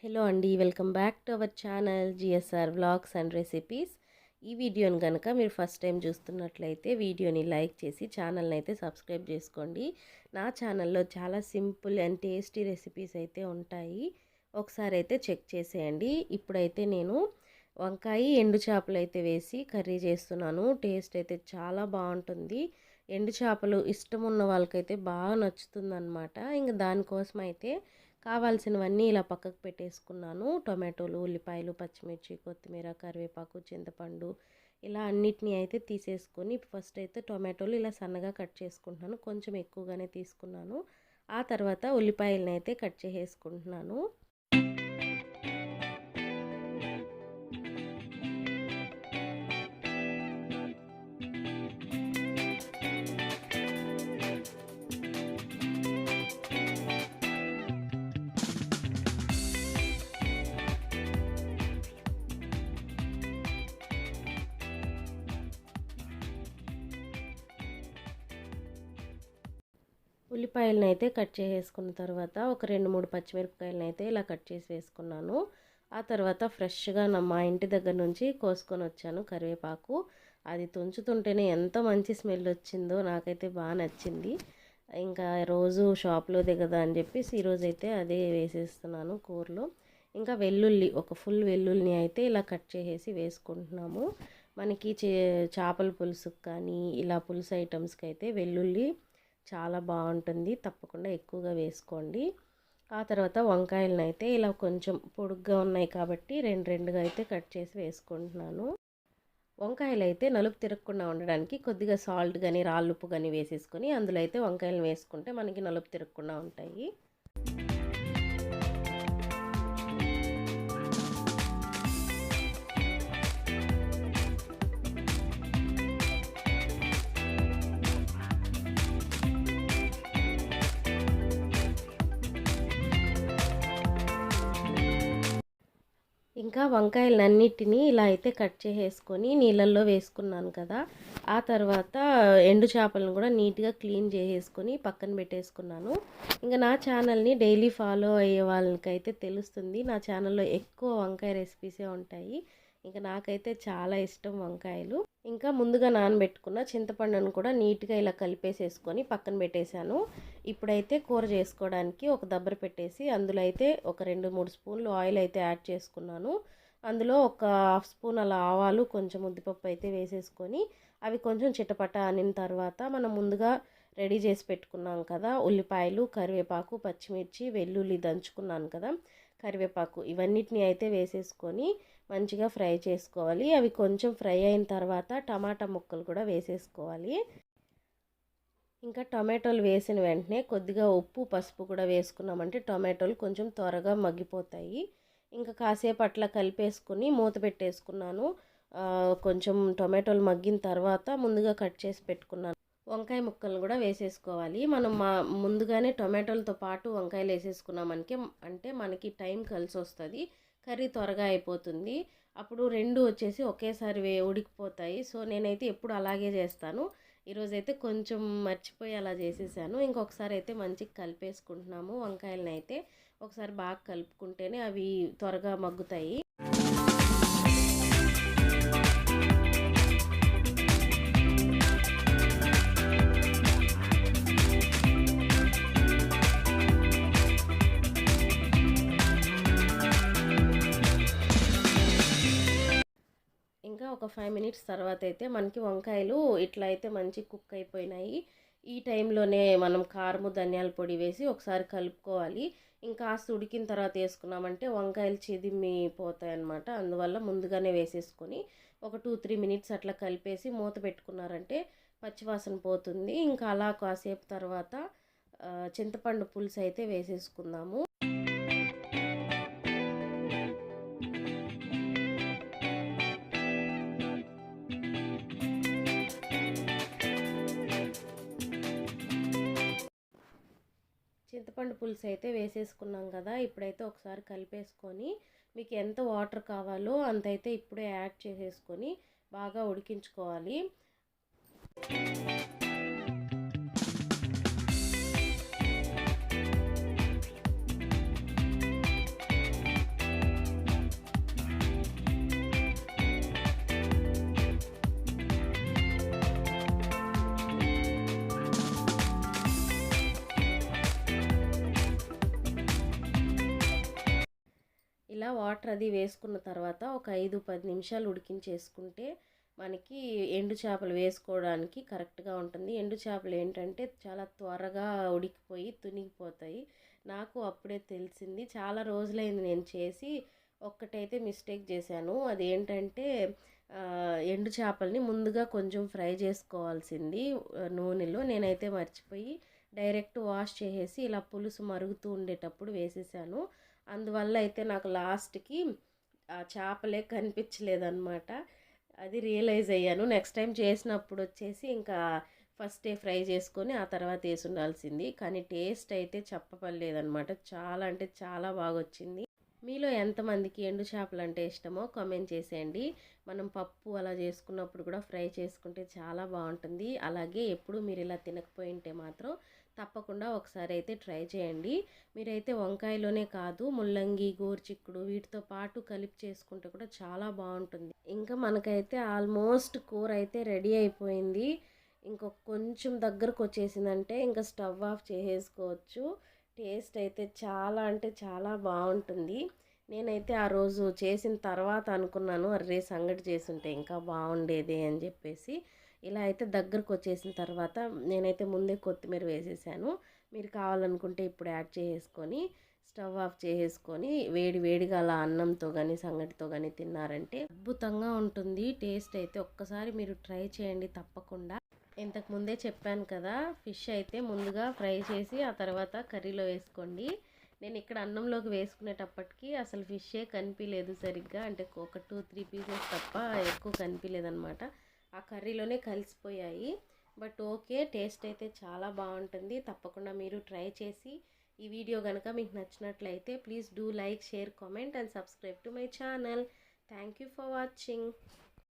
Hello అండి, welcome back to our channel GSR vlogs and recipes. ఈ వీడియోని కనుక మీరు ఫస్ట్ టైం చూస్తున్నట్లయితే వీడియోని లైక్ చేసి ఛానల్ని అయితే సబ్స్క్రైబ్ చేసుకోండి. నా ఛానల్లో చాలా సింపుల్ అండ్ టేస్టీ రెసిపీస్ అయితే ఉంటాయి, ఒకసారి అయితే చెక్ చేసేయండి. ఇప్పుడైతే నేను వంకాయ ఎండు చేపలు అయితే వేసి కర్రీ చేస్తున్నాను. టేస్ట్ అయితే చాలా బాగుంటుంది. ఎండు చేపలు ఇష్టం ఉన్న వాళ్ళకైతే బాగా నచ్చుతుంది అనమాట. ఇంకా దానికోసం అయితే కావాల్సినవన్నీ ఇలా పక్కకు పెట్టేసుకున్నాను. టొమాటోలు, ఉల్లిపాయలు, పచ్చిమిర్చి, కొత్తిమీర, కరివేపాకు, చింతపండు ఇలా అన్నిటినీ అయితే తీసేసుకొని ఫస్ట్ అయితే టొమాటోలు ఇలా సన్నగా కట్ చేసుకుంటున్నాను. కొంచెం ఎక్కువగానే తీసుకున్నాను. ఆ తర్వాత ఉల్లిపాయలను అయితే కట్ చేసేసుకుంటున్నాను. ఉల్లిపాయలను అయితే కట్ చేసేసుకున్న తర్వాత ఒక 2-3 పచ్చిమిరపకాయలను అయితే ఇలా కట్ చేసి వేసుకున్నాను. ఆ తర్వాత ఫ్రెష్గా మా ఇంటి దగ్గర నుంచి కోసుకొని వచ్చాను కరివేపాకు. అది తుంచుతుంటేనే ఎంత మంచి స్మెల్ వచ్చిందో నాకైతే బాగా నచ్చింది. ఇంకా రోజు షాప్లో దిగదా అని చెప్పేసి ఈరోజు అయితే అదే వేసేస్తున్నాను కూరలో. ఇంకా వెల్లుల్లి, ఒక ఫుల్ వెల్లుల్లిని అయితే ఇలా కట్ చేసేసి వేసుకుంటున్నాము. మనకి చేపల పులుసుకు కానీ ఇలా పులుసు ఐటమ్స్కి అయితే వెల్లుల్లి చాలా బాగుంటుంది, తప్పకుండా ఎక్కువగా వేసుకోండి. ఆ తర్వాత వంకాయలను అయితే ఇలా కొంచెం పొడుగ్గా ఉన్నాయి కాబట్టి రెండుగా అయితే కట్ చేసి వేసుకుంటున్నాను. వంకాయలు అయితే నలుపు తిరగకుండా ఉండడానికి కొద్దిగా సాల్ట్ కానీ రాళ్ళుప్పు కానీ వేసేసుకొని అందులో అయితే వంకాయలను వేసుకుంటే మనకి నలుపు తిరగకుండా ఉంటాయి. ఇంకా వంకాయలన్నిటినీ ఇలా అయితే కట్ చేసేసుకొని నీళ్ళల్లో వేసుకున్నాను కదా. ఆ తర్వాత ఎండు చేపలను కూడా నీట్గా క్లీన్ చేసేసుకొని పక్కన పెట్టేసుకున్నాను. ఇంకా నా ఛానల్ని డైలీ ఫాలో అయ్యే వాళ్ళకైతే తెలుస్తుంది, నా ఛానల్లో ఎక్కువ వంకాయ రెసిపీసే ఉంటాయి. ఇంకా నాకైతే చాలా ఇష్టం వంకాయలు. ఇంకా ముందుగా నానబెట్టుకున్న చింతపండును కూడా నీట్గా ఇలా కలిపేసేసుకొని పక్కన పెట్టేశాను. ఇప్పుడైతే కూర చేసుకోవడానికి ఒక దబ్బర పెట్టేసి అందులో అయితే ఒక 2-3 స్పూన్లు ఆయిల్ అయితే యాడ్ చేసుకున్నాను. అందులో ఒక 1/2 స్పూన్ అలా ఆవాలు, కొంచెం ఉద్దిపప్పు అయితే వేసేసుకొని అవి కొంచెం చిటపట అనిన తర్వాత మనం ముందుగా రెడీ చేసి పెట్టుకున్నాం కదా ఉల్లిపాయలు, కరివేపాకు, పచ్చిమిర్చి, వెల్లుల్లి దంచుకున్నాను కదా, కరివేపాకు, ఇవన్నిటిని అయితే వేసేసుకొని మంచిగా ఫ్రై చేసుకోవాలి. అవి కొంచెం ఫ్రై అయిన తర్వాత టమాటా ముక్కలు కూడా వేసేసుకోవాలి. ఇంకా టమాటోలు వేసిన వెంటనే కొద్దిగా ఉప్పు, పసుపు కూడా వేసుకున్నామంటే టమాటోలు కొంచెం త్వరగా మగ్గిపోతాయి. ఇంకా కాసేపు అట్లా కలిపేసుకుని మూత పెట్టేసుకున్నాను. కొంచెం టమాటోలు మగ్గిన తర్వాత ముందుగా కట్ చేసి పెట్టుకున్నాను వంకాయ ముక్కలను కూడా వేసేసుకోవాలి. మనం ముందుగానే టొమాటోలతో పాటు వంకాయలు వేసేసుకున్నామంటే మనకి టైం కలిసి వస్తుంది, కర్రీ త్వరగా అయిపోతుంది. అప్పుడు రెండు వచ్చేసి ఒకేసారి ఉడికిపోతాయి. సో నేనైతే ఎప్పుడు అలాగే చేస్తాను. ఈరోజైతే కొంచెం మర్చిపోయి అలా చేసేసాను. ఇంకొకసారి అయితే మంచిగా కలిపేసుకుంటున్నాము. వంకాయలను అయితే ఒకసారి బాగా కలుపుకుంటేనే అవి త్వరగా మగ్గుతాయి. ఇంకా ఒక 5 మినిట్స్ తర్వాత అయితే మనకి వంకాయలు ఇట్లా అయితే మంచి కుక్ అయిపోయినాయి. ఈ టైంలోనే మనం కారము, ధనియాల పొడి వేసి ఒకసారి కలుపుకోవాలి. ఇంకా ఉడికిన తర్వాత వేసుకున్నామంటే వంకాయలు చిదిమిపోతాయి అన్నమాట. అందువల్ల ముందుగానే వేసేసుకొని ఒక 2-3 మినిట్స్ అట్లా కలిపేసి మూత పెట్టుకున్నారంటే పచ్చివాసన పోతుంది. ఇంకా అలా కాసేపు తర్వాత చింతపండు పులుసు అయితే వేసేసుకుందాము. చింతపండు పులుసు అయితే వేసేసుకున్నాం కదా. ఇప్పుడైతే ఒకసారి కలిపేసుకొని మీకు ఎంత వాటర్ కావాలో అంత అయితే ఇప్పుడే యాడ్ చేసేసుకొని బాగా ఉడికించుకోవాలి. ఇలా వాటర్ అది వేసుకున్న తర్వాత ఒక 5-10 నిమిషాలు ఉడికించేసుకుంటే మనకి ఎండు చేపలు వేసుకోవడానికి కరెక్ట్గా ఉంటుంది. ఎండు చేపలు ఏంటంటే చాలా త్వరగా ఉడికిపోయి తునిగిపోతాయి. నాకు అప్పుడే తెలిసింది. చాలా రోజులైంది నేను చేసి. ఒక్కటైతే మిస్టేక్ చేశాను. అదేంటంటే ఎండు చేపల్ని ముందుగా కొంచెం ఫ్రై చేసుకోవాల్సింది నూనెలో. నేనైతే మర్చిపోయి డైరెక్ట్ వాష్ చేసేసి ఇలా పులుసు మరుగుతూ ఉండేటప్పుడు వేసేసాను. అందువల్ల అయితే నాకు లాస్ట్కి ఆ చేపలే కనిపించలేదన్నమాట. అది రియలైజ్ అయ్యాను. నెక్స్ట్ టైం చేసినప్పుడు వచ్చేసి ఇంకా ఫస్టే ఫ్రై చేసుకొని ఆ తర్వాత వేసి ఉండాల్సింది. కానీ టేస్ట్ అయితే చెప్పపడలేదన్నమాట. చాలా అంటే చాలా బాగా వచ్చింది. మీలో ఎంతమందికి ఎండు చేపలు అంటే ఇష్టమో కామెంట్ చేసేయండి. మనం పప్పు అలా చేసుకున్నప్పుడు కూడా ఫ్రై చేసుకుంటే చాలా బాగుంటుంది. అలాగే ఎప్పుడు మీరు ఇలా తినకపోయింటే మాత్రం తప్పకుండా ఒకసారి అయితే ట్రై చేయండి. మీరైతే వంకాయలోనే కాదు ముల్లంగి, గోరుచిక్కుడు వీటితో పాటు కలిపి చేసుకుంటే కూడా చాలా బాగుంటుంది. ఇంకా మనకైతే ఆల్మోస్ట్ కూర అయితే రెడీ అయిపోయింది. ఇంకొక కొంచెం దగ్గరకు వచ్చేసిందంటే ఇంకా స్టవ్ ఆఫ్ చేసేసుకోవచ్చు. టేస్ట్ అయితే చాలా అంటే చాలా బాగుంటుంది. నేనైతే ఆ రోజు చేసిన తర్వాత అనుకున్నాను, అర్రే సంగటి చేసుంటే ఇంకా బాగుండేది అని చెప్పేసి. ఇలా అయితే దగ్గరకు వచ్చేసిన తర్వాత నేనైతే ముందే కొత్తిమీర వేసేసాను. మీరు కావాలనుకుంటే ఇప్పుడు యాడ్ చేసుకొని స్టవ్ ఆఫ్ చేసేసుకొని వేడి వేడిగా అలా అన్నంతో కానీ సంగటితో కానీ తిన్నారంటే అద్భుతంగా ఉంటుంది. టేస్ట్ అయితే ఒక్కసారి మీరు ట్రై చేయండి తప్పకుండా. ఇంతకు ముందే చెప్పాను కదా, ఫిష్ అయితే ముందుగా ఫ్రై చేసి ఆ తర్వాత కర్రీలో వేసుకోండి. నేను ఇక్కడ అన్నంలోకి వేసుకునేటప్పటికి అసలు ఫిషే కనిపించలేదు సరిగ్గా. అంటే ఒక 2-3 పీసెస్ తప్ప ఎక్కువ కనిపించలేదన్నమాట. ఆ కర్రీలోనే కలిసిపోయాయి. బట్ ఓకే, టేస్ట్ అయితే చాలా బాగుంటుంది. తప్పకుండా మీరు ట్రై చేసి ఈ వీడియో కనుక మీకు నచ్చినట్లయితే please do like, share, comment and subscribe to my channel. Thank you for watching.